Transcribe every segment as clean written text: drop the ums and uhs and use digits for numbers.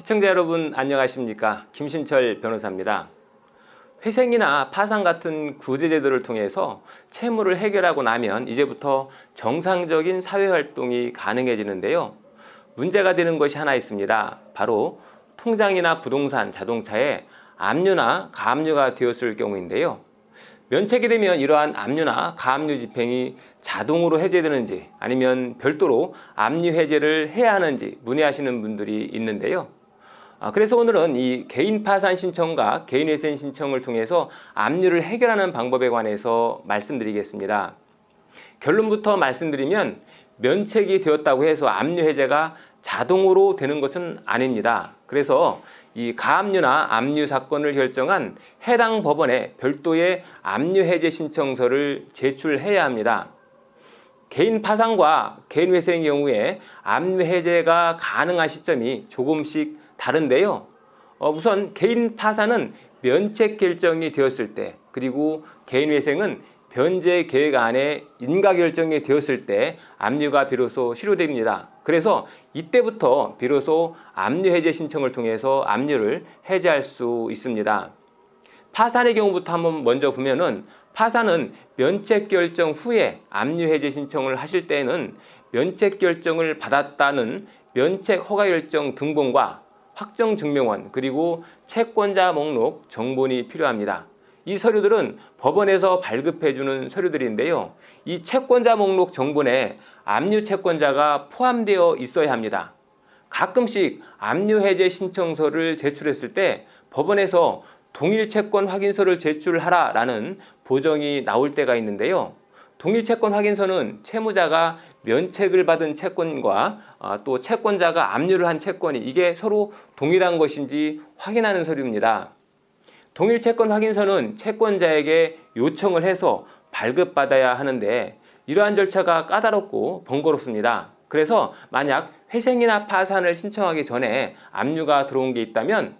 시청자 여러분 안녕하십니까? 김신철 변호사입니다. 회생이나 파산 같은 구제제도를 통해서 채무를 해결하고 나면 이제부터 정상적인 사회활동이 가능해지는데요. 문제가 되는 것이 하나 있습니다. 바로 통장이나 부동산, 자동차에 압류나 가압류가 되었을 경우인데요. 면책이 되면 이러한 압류나 가압류 집행이 자동으로 해제되는지 아니면 별도로 압류 해제를 해야 하는지 문의하시는 분들이 있는데요. 그래서 오늘은 이 개인 파산 신청과 개인 회생 신청을 통해서 압류를 해결하는 방법에 관해서 말씀드리겠습니다. 결론부터 말씀드리면 면책이 되었다고 해서 압류 해제가 자동으로 되는 것은 아닙니다. 그래서 이 가압류나 압류 사건을 결정한 해당 법원에 별도의 압류 해제 신청서를 제출해야 합니다. 개인 파산과 개인 회생의 경우에 압류 해제가 가능한 시점이 조금씩 다른데요. 우선 개인 파산은 면책 결정이 되었을 때, 그리고 개인 회생은 변제 계획 안에 인가 결정이 되었을 때 압류가 비로소 실효됩니다. 그래서 이때부터 비로소 압류 해제 신청을 통해서 압류를 해제할 수 있습니다. 파산의 경우부터 한번 먼저 보면은 파산은 면책 결정 후에 압류 해제 신청을 하실 때에는 면책 결정을 받았다는 면책 허가 결정 등본과 확정 증명원 그리고 채권자 목록 정본이 필요합니다. 이 서류들은 법원에서 발급해주는 서류들인데요. 이 채권자 목록 정본에 압류 채권자가 포함되어 있어야 합니다. 가끔씩 압류 해제 신청서를 제출했을 때 법원에서 동일 채권 확인서를 제출하라라는 보정이 나올 때가 있는데요. 동일 채권 확인서는 채무자가 면책을 받은 채권과 또 채권자가 압류를 한 채권이 이게 서로 동일한 것인지 확인하는 서류입니다. 동일 채권 확인서는 채권자에게 요청을 해서 발급받아야 하는데 이러한 절차가 까다롭고 번거롭습니다. 그래서 만약 회생이나 파산을 신청하기 전에 압류가 들어온 게 있다면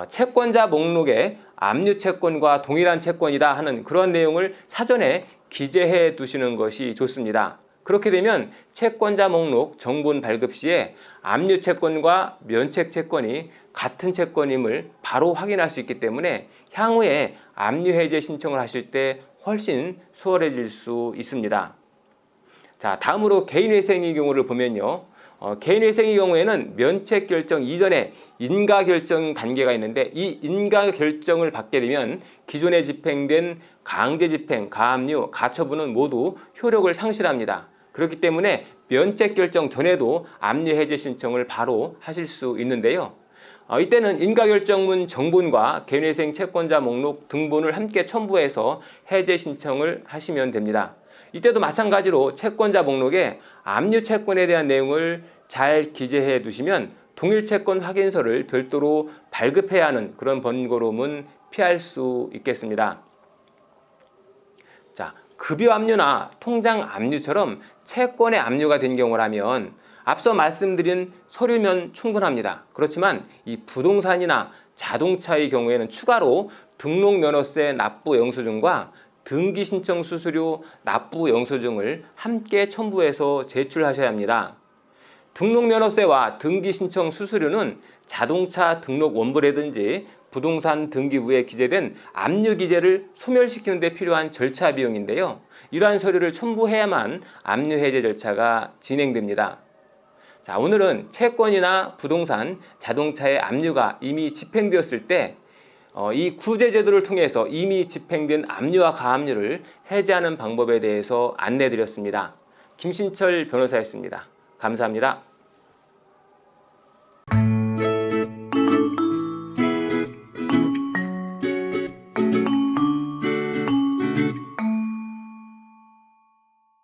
채권자 목록에 압류 채권과 동일한 채권이다 하는 그런 내용을 사전에 기재해 두시는 것이 좋습니다. 그렇게 되면 채권자 목록 정본 발급 시에 압류 채권과 면책 채권이 같은 채권임을 바로 확인할 수 있기 때문에 향후에 압류 해제 신청을 하실 때 훨씬 수월해질 수 있습니다. 자, 다음으로 개인 회생의 경우를 보면요. 개인 회생의 경우에는 면책 결정 이전에 인가 결정 단계가 있는데 이 인가 결정을 받게 되면 기존에 집행된 강제 집행, 가압류, 가처분은 모두 효력을 상실합니다. 그렇기 때문에 면책 결정 전에도 압류 해제 신청을 바로 하실 수 있는데요. 이때는 인가결정문 정본과 개인회생 채권자 목록 등본을 함께 첨부해서 해제 신청을 하시면 됩니다. 이때도 마찬가지로 채권자 목록에 압류 채권에 대한 내용을 잘 기재해 두시면 동일 채권 확인서를 별도로 발급해야 하는 그런 번거로움은 피할 수 있겠습니다. 자, 급여 압류나 통장 압류처럼 채권의 압류가 된 경우라면 앞서 말씀드린 서류면 충분합니다. 그렇지만 이 부동산이나 자동차의 경우에는 추가로 등록면허세 납부 영수증과 등기신청 수수료 납부 영수증을 함께 첨부해서 제출하셔야 합니다. 등록면허세와 등기신청 수수료는 자동차 등록 원부라든지 부동산 등기부에 기재된 압류 기재를 소멸시키는 데 필요한 절차 비용인데요. 이러한 서류를 첨부해야만 압류 해제 절차가 진행됩니다. 자, 오늘은 채권이나 부동산, 자동차의 압류가 이미 집행되었을 때 이 구제제도를 통해서 이미 집행된 압류와 가압류를 해제하는 방법에 대해서 안내드렸습니다. 김신철 변호사였습니다. 감사합니다.